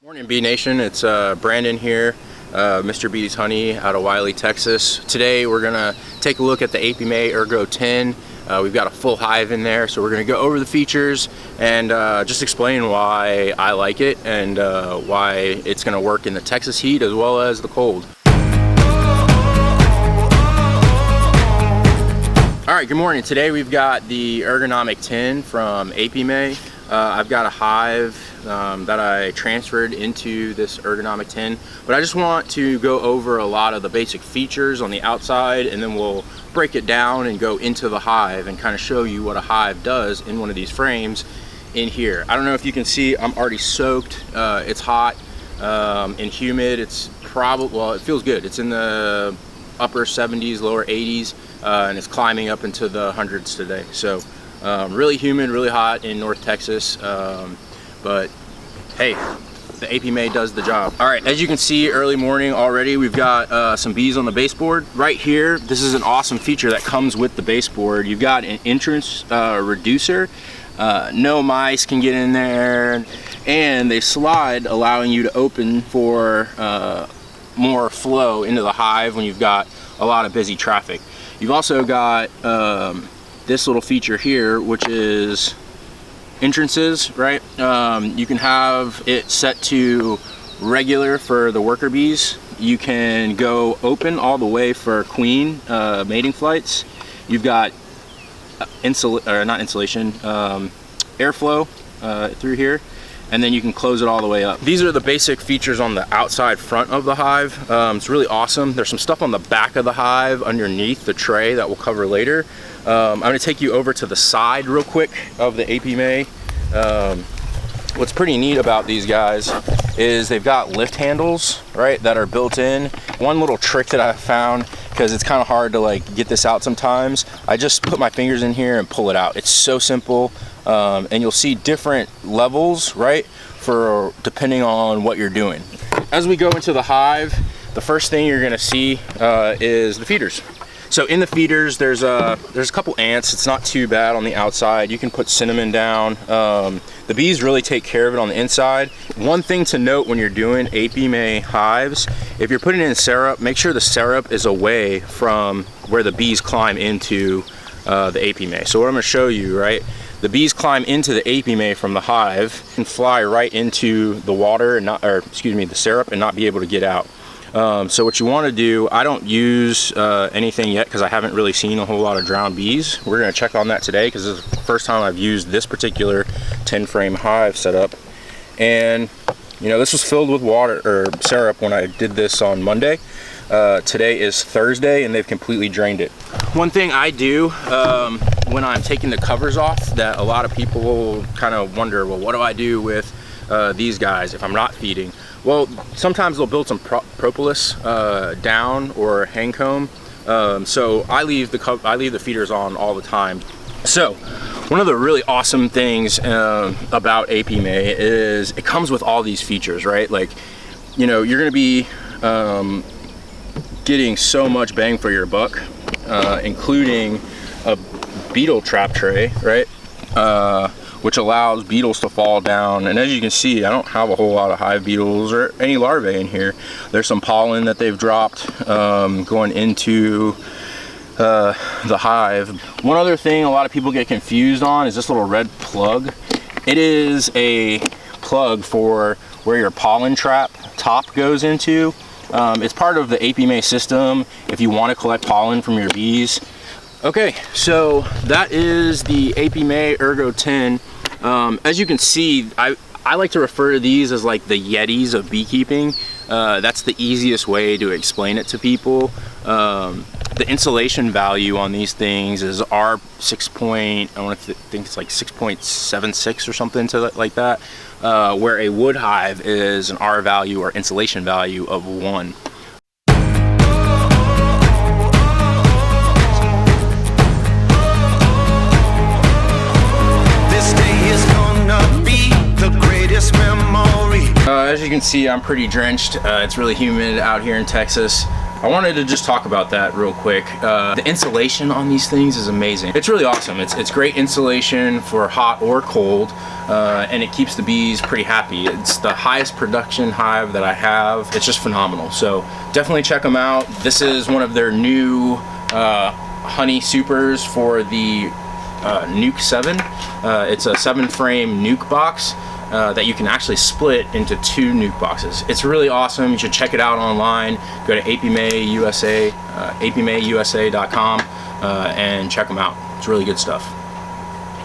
Morning, Bee Nation. It's Brandon here, Mr. Bee's Honey out of Wiley, Texas. Today we're gonna take a look at the PMA Ergo 10. We've got a full hive in there, so we're gonna go over the features and just explain why I like it and why it's gonna work in the Texas heat as well as the cold. All right, good morning. Today we've got the Ergonomic 10 from PMA. I've got a hive that I transferred into this Ergonomic 10, but I just want to go over a lot of the basic features on the outside, and then we'll break it down and go into the hive and kind of show you what a hive does in one of these frames in here. I don't know if you can see, I'm already soaked. It's hot and humid. It's probably, well, it feels good. It's in the upper 70s, lower 80s, and it's climbing up into the hundreds today. So really humid, really hot in North Texas, but hey, the PMA does the job. All right, as you can see, early morning already, we've got some bees on the baseboard. Right here, this is an awesome feature that comes with the baseboard. You've got an entrance reducer. No mice can get in there, and they slide, allowing you to open for more flow into the hive when you've got a lot of busy traffic. You've also got this little feature here, which is entrances, right? You can have it set to regular for the worker bees. You can go open all the way for queen mating flights. You've got airflow through here, and then you can close it all the way up. These are the basic features on the outside front of the hive. It's really awesome. There's some stuff on the back of the hive underneath the tray that we'll cover later. I'm going to take you over to the side real quick of the PMA. What's pretty neat about these guys is they've got lift handles, right, that are built in. One little trick that I found, because it's kind of hard to like get this out sometimes, I just put my fingers in here and pull it out. It's so simple, and you'll see different levels, right, for depending on what you're doing. As we go into the hive, the first thing you're going to see is the feeders. So in the feeders, there's a couple ants. It's not too bad on the outside. You can put cinnamon down. The bees really take care of it on the inside. One thing to note when you're doing PMA hives, if you're putting in syrup, make sure the syrup is away from where the bees climb into the PMA. So what I'm going to show you, right? The bees climb into the PMA from the hive and fly right into the water, and the syrup, and not be able to get out. So what you want to do, I don't use anything yet because I haven't really seen a whole lot of drowned bees. We're going to check on that today because this is the first time I've used this particular 10-frame hive setup. And you know, this was filled with water or syrup when I did this on Monday. Today is Thursday and they've completely drained it. One thing I do when I'm taking the covers off that a lot of people kind of wonder, well, what do I do with these guys if I'm not feeding? Well, sometimes they'll build some propolis down or hang comb, so I leave the feeders on all the time. So one of the really awesome things about PMA is it comes with all these features, right? Like, you know, you're going to be getting so much bang for your buck, including a beetle trap tray, right? Which allows beetles to fall down. And as you can see, I don't have a whole lot of hive beetles or any larvae in here. There's some pollen that they've dropped going into the hive. One other thing a lot of people get confused on is this little red plug. It is a plug for where your pollen trap top goes into. It's part of the PMA system if you want to collect pollen from your bees. Okay, so that is the PMA Ergo 10. As you can see, I like to refer to these as like the Yetis of beekeeping. That's the easiest way to explain it to people. The insulation value on these things is R think it's like 6.76 or something like that, where a wood hive is an R value or insulation value of 1. As you can see, I'm pretty drenched. It's really humid out here in Texas. I wanted to just talk about that real quick. The insulation on these things is amazing. It's really awesome. It's great insulation for hot or cold, and it keeps the bees pretty happy. It's the highest production hive that I have. It's just phenomenal. So definitely check them out. This is one of their new honey supers for the Nuke 7. It's a 7-frame Nuke box that you can actually split into 2 Nuke boxes. It's really awesome. You should check it out online. Go to PMA USA, apmausa.com, and check them out. It's really good stuff.